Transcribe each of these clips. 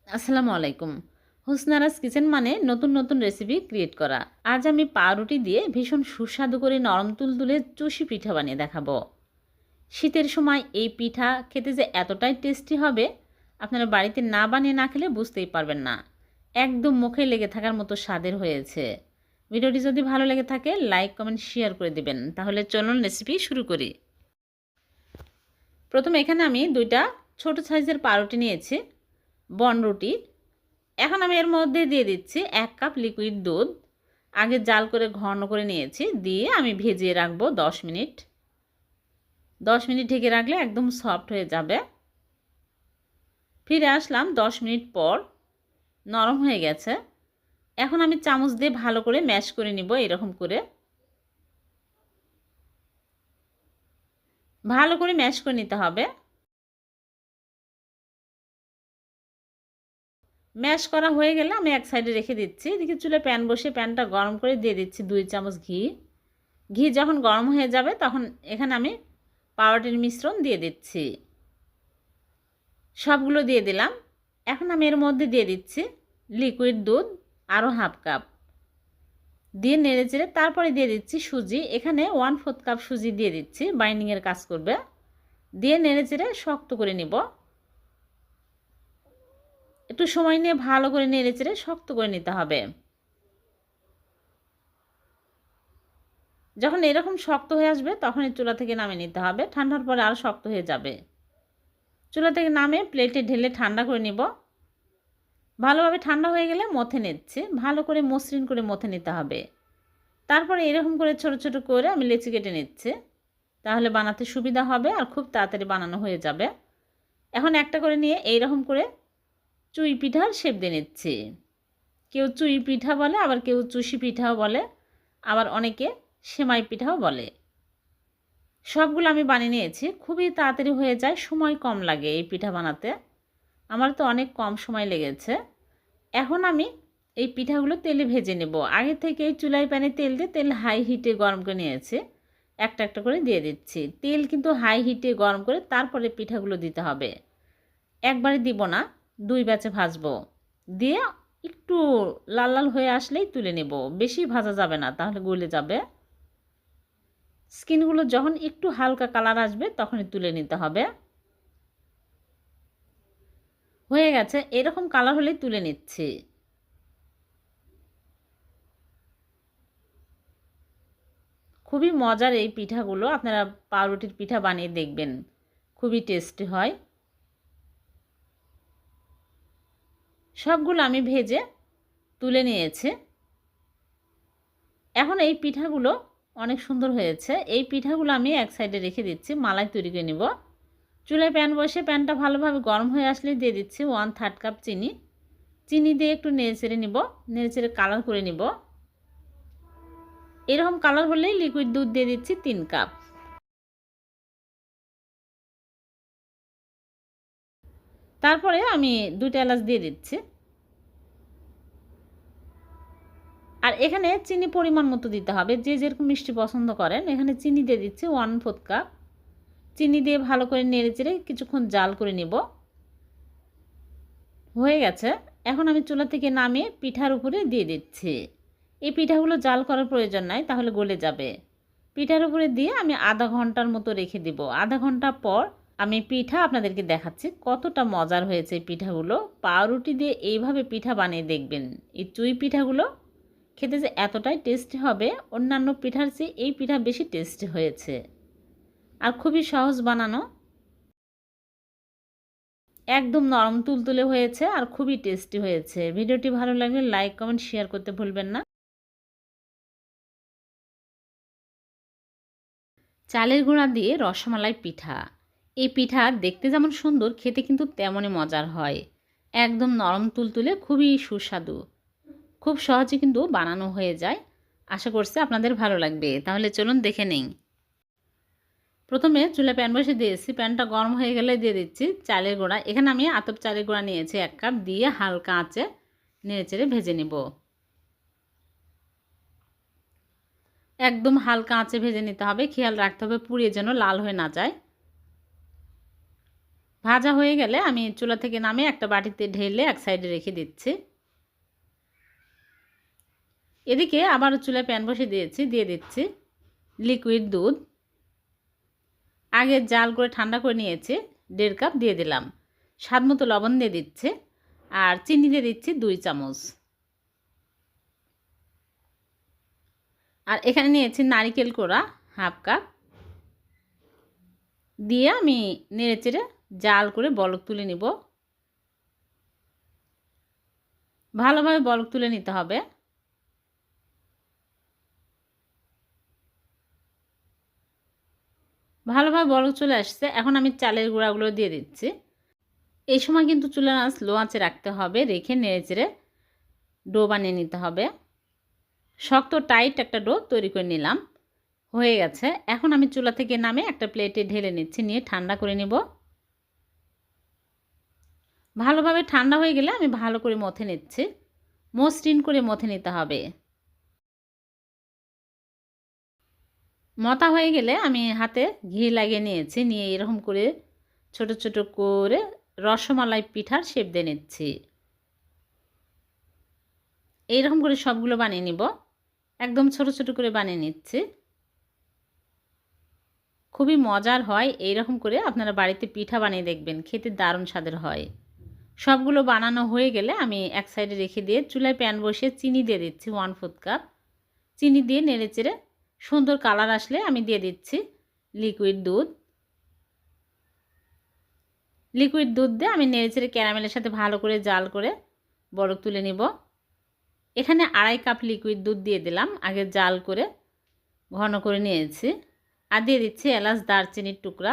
আসসালামু আলাইকুম। হুসনারাস কিচেন মানে নতুন নতুন রেসিপি ক্রিয়েট করা। আজ আমি পাউরুটি দিয়ে ভীষণ সুস্বাদু করে নরম তুলতুলে চুষি পিঠা বানিয়ে দেখাবো। শীতের সময় এই পিঠা খেতে যে এতটাই টেস্টি হবে, আপনারা বাড়িতে না বানিয়ে না খেলে বুঝতেই পারবেন না। একদম মুখে লেগে থাকার মতো স্বাদের হয়েছে। ভিডিওটি যদি ভালো লেগে থাকে লাইক কমেন্ট শেয়ার করে দিবেন। তাহলে চলুন রেসিপি শুরু করি। প্রথমে এখানে আমি 2টা ছোট সাইজের পাউরুটি নিয়েছি, বনরুটি। এখন আমি এর মধ্যে দিয়ে দিচ্ছি 1 কাপ লিকুইড দুধ। আগে জাল করে ঘন করে নিয়েছি, দিয়ে আমি ভিজিয়ে রাখবো 10 মিনিট। 10 মিনিট ঢেকে রাখলে একদম সফট হয়ে যাবে। ফিরে আসলাম 10 মিনিট পর, নরম হয়ে গেছে। এখন আমি চামচ দিয়ে ভালো করে ম্যাশ করে নিব। এরকম করে ভালো করে ম্যাশ করে নিতে হবে। ম্যাশ করা হয়ে গেলে আমি এক সাইডে রেখে দিচ্ছি। এদিকে চুলায় প্যান বসে প্যানটা গরম করে দিয়ে দিচ্ছি 2 চামচ ঘি। ঘি যখন গরম হয়ে যাবে তখন এখানে আমি পাউরুটির মিশ্রণ দিয়ে দিচ্ছি। সবগুলো দিয়ে দিলাম। এখন আমি এর মধ্যে দিয়ে দিচ্ছি লিকুইড দুধ আরও হাফ কাপ, দিয়ে নেড়েচেড়ে তারপরে দিয়ে দিচ্ছি সুজি। এখানে 1/4 কাপ সুজি দিয়ে দিচ্ছি, বাইন্ডিংয়ের কাজ করবে। দিয়ে নেড়েচেড়ে শক্ত করে নিব। একটু সময় নিয়ে ভালো করে নেড়েচেড়ে শক্ত করে নিতে হবে। যখন এরকম শক্ত হয়ে আসবে তখনই চুলা থেকে নামিয়ে নিতে হবে। ঠান্ডার পরে আরও শক্ত হয়ে যাবে। চুলা থেকে নামিয়ে প্লেটে ঢেলে ঠান্ডা করে নিব। ভালোভাবে ঠান্ডা হয়ে গেলে মথে নিচ্ছি, ভালো করে মসৃণ করে মথে নিতে হবে। তারপরে এরকম করে ছোট ছোট করে আমি লেচি কেটে নিচ্ছি, তাহলে বানাতে সুবিধা হবে আর খুব তাড়াতাড়ি বানানো হয়ে যাবে। এখন একটা করে নিয়ে এইরকম করে চুই পিঠার শেপ দিয়ে নিচ্ছি। কেউ চুই পিঠা বলে, আবার কেউ চুষি পিঠাও বলে, আবার অনেকে সেমাই পিঠাও বলে। সবগুলো আমি বানিয়ে নিয়েছি। খুবই তাড়াতাড়ি হয়ে যায়, সময় কম লাগে এই পিঠা বানাতে। আমার তো অনেক কম সময় লেগেছে। এখন আমি এই পিঠাগুলো তেলে ভেজে নেব। আগে থেকে এই চুলায় প্যানে তেল দিয়ে তেল হাই হিটে গরম করে নিয়েছি। একটা একটা করে দিয়ে দিচ্ছি। তেল কিন্তু হাই হিটে গরম করে তারপরে পিঠাগুলো দিতে হবে। একবারে দিব না, 2 ব্যাচে ভাজবো। দিয়ে একটু লাল লাল হয়ে আসলেই তুলে নেব। বেশি ভাজা যাবে না, তাহলে গলে যাবে। স্কিনগুলো যখন একটু হালকা কালার আসবে তখনই তুলে নিতে হবে। হয়ে গেছে, এরকম কালার হলেই তুলে নিচ্ছি। খুবই মজার এই পিঠাগুলো, আপনারা পাউরুটির পিঠা বানিয়ে দেখবেন, খুবই টেস্টি হয়। সবগুলো আমি ভেজে তুলে নিয়েছি। এখন এই পিঠাগুলো অনেক সুন্দর হয়েছে। এই পিঠাগুলো আমি এক সাইডে রেখে দিচ্ছি, মালাই তৈরি করে নেব। চুলায় প্যান বসে প্যানটা ভালোভাবে গরম হয়ে আসলে দিয়ে দিচ্ছি 1/3 কাপ চিনি। চিনি দিয়ে একটু নেড়েচেড়ে নিব, নেড়েচেড়ে কালার করে নিব। এরকম কালার হলেই লিকুইড দুধ দিয়ে দিচ্ছি 3 কাপ। তারপরে আমি 2টা এলাচ দিয়ে দিচ্ছি। আর এখানে চিনি পরিমাণ মতো দিতে হবে, যে যেরকম মিষ্টি পছন্দ করেন। এখানে চিনি দিয়ে দিচ্ছি 1/4 কাপ। চিনি দিয়ে ভালো করে নেড়েচেড়ে কিছুক্ষণ জাল করে নেব। হয়ে গেছে। এখন আমি চুলা থেকে নামিয়ে পিঠার উপরে দিয়ে দিচ্ছি। এই পিঠাগুলো জাল করার প্রয়োজন নাই, তাহলে গলে যাবে। পিঠার উপরে দিয়ে আমি আধা ঘন্টার মতো রেখে দিব। আধা ঘন্টা পর আমি পিঠা আপনাদেরকে দেখাচ্ছি কতটা মজার হয়েছে এই পিঠাগুলো। পাউরুটি দিয়ে এইভাবে পিঠা বানিয়ে দেখবেন। এই চুই পিঠাগুলো খেতে যে এতটাই টেস্টি হবে, অন্যান্য পিঠার চেয়ে এই পিঠা বেশি টেস্টি হয়েছে। আর খুবই সহজ বানানো, একদম নরম তুলতুলে হয়েছে আর খুবই টেস্টি হয়েছে। ভিডিওটি ভালো লাগলে লাইক কমেন্ট শেয়ার করতে ভুলবেন না। চালের গুঁড়া দিয়ে রসমালাই পিঠা। এই পিঠা দেখতে যেমন সুন্দর, খেতে কিন্তু তেমনই মজার হয়। একদম নরম তুলতুলে, খুবই সুস্বাদু। খুব সহজে কিন্তু বানানো হয়ে যায়। আশা করছি আপনাদের ভালো লাগবে। তাহলে চলুন দেখে নেই। প্রথমে চুলায় প্যান বসে দিয়েছি, প্যানটা গরম হয়ে গেলে দিয়ে দিচ্ছি চালের গুঁড়া। এখানে আমি আতপ চালের গুঁড়া নিয়েছি 1 কাপ, দিয়ে হালকা আঁচে নেড়েচেড়ে ভেজে নেব। একদম হালকা আঁচে ভেজে নিতে হবে, খেয়াল রাখতে হবে পুড়িয়ে যেন লাল হয়ে না যায়। ভাজা হয়ে গেলে আমি চুলা থেকে নামিয়ে একটা বাটিতে ঢেলে এক সাইডে রেখে দিচ্ছি। এদিকে আবারও চুলায় প্যান বসিয়ে দিয়ে দিচ্ছি লিকুইড দুধ। আগে জাল করে ঠান্ডা করে নিয়েছি, 1.5 কাপ দিয়ে দিলাম। স্বাদ মতো লবণ দিয়ে দিচ্ছি আর চিনি দিয়ে দিচ্ছি 2 চামচ। আর এখানে নিয়েছি নারকেল কোড়া 1/2 কাপ দিয়ে আমি নেড়েচেড়ে জাল করে বলক তুলে নিব। ভালোভাবে বলক তুলে নিতে হবে। ভালোভাবে বলক চলে আসছে। এখন আমি চালের গুঁড়াগুলো দিয়ে দিচ্ছি। এই সময় কিন্তু চুলার আঁচ লো আঁচে রাখতে হবে, রেখে নেড়েচেড়ে ডো বানিয়ে নিতে হবে। শক্ত টাইট একটা ডো তৈরি করে নিলাম, হয়ে গেছে। এখন আমি চুলা থেকে নামে একটা প্লেটে ঢেলে নিচ্ছি, নিয়ে ঠান্ডা করে নেব। ভালোভাবে ঠান্ডা হয়ে গেলে আমি ভালো করে মথে নিচ্ছি, মসৃণ করে মথে নিতে হবে। মথা হয়ে গেলে আমি হাতে ঘি লাগিয়ে নিয়েছি, নিয়ে এরকম করে ছোট ছোট করে রসমালাই পিঠার শেপ দিয়ে নিচ্ছি। এইরকম করে সবগুলো বানিয়ে নিব, একদম ছোট ছোট করে বানিয়ে নিচ্ছি। খুবই মজার হয়, এইরকম করে আপনারা বাড়িতে পিঠা বানিয়ে দেখবেন, খেতে দারুণ স্বাদের হয়। সবগুলো বানানো হয়ে গেলে আমি এক সাইডে রেখে দিয়ে চুলায় প্যান বসিয়ে চিনি দিয়ে দিচ্ছি 1/4 কাপ। চিনি দিয়ে নেড়েচেড়ে সুন্দর কালার আসলে আমি দিয়ে দিচ্ছি লিকুইড দুধ। লিকুইড দুধ দিয়ে আমি নেড়েচেড়ে ক্যারামেলের সাথে ভালো করে জাল করে বরক তুলে নিব। এখানে 2.5 কাপ লিকুইড দুধ দিয়ে দিলাম, আগে জাল করে ঘন করে নিয়েছি। আর দিয়ে দিচ্ছি এলাচ দারচিনির টুকরা।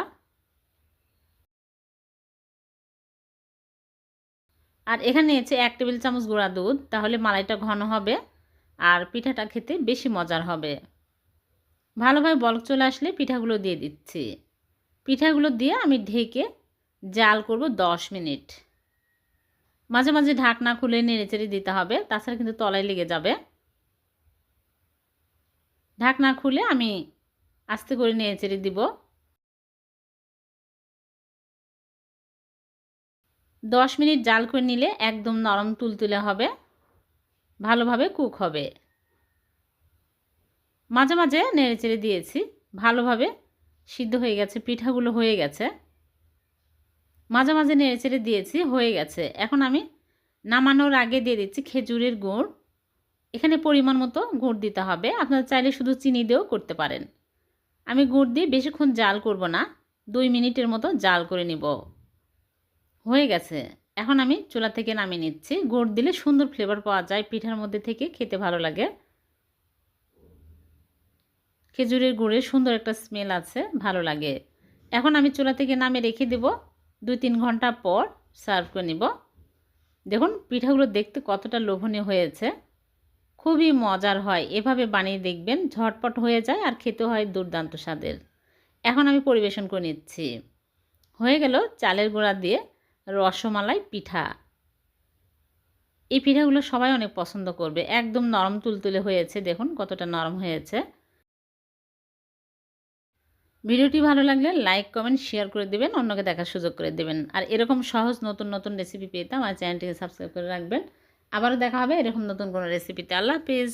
আর এখানে নিয়েছি 1 টেবিল চামচ গুঁড়া দুধ, তাহলে মালাইটা ঘন হবে আর পিঠাটা খেতে বেশি মজার হবে। ভালোভাবে বলক চলে আসলে পিঠাগুলো দিয়ে দিচ্ছি। পিঠাগুলো দিয়ে আমি ঢেকে জাল করব 10 মিনিট। মাঝে মাঝে ঢাকনা খুলে নেড়েচেড়ে দিতে হবে, তাছাড়া কিন্তু তলায় লেগে যাবে। ঢাকনা খুলে আমি আস্তে করে নেড়েচেড়ে দিব। 10 মিনিট জাল করে নিলে একদম নরম তুলতুলে হবে, ভালোভাবে কুক হবে। মাঝে মাঝে নেড়েচেড়ে দিয়েছি, ভালোভাবে সিদ্ধ হয়ে গেছে, পিঠাগুলো হয়ে গেছে। মাঝে মাঝে নেড়েচেড়ে দিয়েছি, হয়ে গেছে। এখন আমি নামানোর আগে দিয়ে দিচ্ছি খেজুরের গুড়। এখানে পরিমাণ মতো গুড় দিতে হবে, আপনারা চাইলে শুধু চিনি দিয়েও করতে পারেন। আমি গুড় দিয়ে বেশিক্ষণ জাল করব না, 2 মিনিটের মতো জাল করে নিব। হয়ে গেছে। এখন আমি চুলা থেকে নামিয়ে নিচ্ছি। গুড় দিলে সুন্দর ফ্লেভার পাওয়া যায়, পিঠার মধ্যে থেকে খেতে ভালো লাগে। খেজুরের গুড়ের সুন্দর একটা স্মেল আছে, ভালো লাগে। এখন আমি চুলা থেকে নামিয়ে রেখে দেব, 2-3 ঘন্টা পর সার্ভ করে নিব। দেখুন পিঠাগুলো দেখতে কতটা লোভনীয় হয়েছে, খুবই মজার হয়। এভাবে বানিয়ে দেখবেন, ঝটপট হয়ে যায় আর খেতে হয় দুর্দান্ত স্বাদের। এখন আমি পরিবেশন করে নিচ্ছি। হয়ে গেল চালের গুঁড়া দিয়ে রসমালাই পিঠা। এই পিঠাগুলো সবাই অনেক পছন্দ করবে, একদম নরম তুলতুলে হয়েছে, দেখুন কতটা নরম হয়েছে। ভিডিওটি ভালো লাগলে লাইক কমেন্ট শেয়ার করে দেবেন, অন্যকে দেখার সুযোগ করে দেবেন। আর এরকম সহজ নতুন নতুন রেসিপি পেতে আমার চ্যানেলটিকে সাবস্ক্রাইব করে রাখবেন। আবারও দেখা হবে এরকম নতুন কোনো রেসিপিতে। আল্লাহ হাফেজ।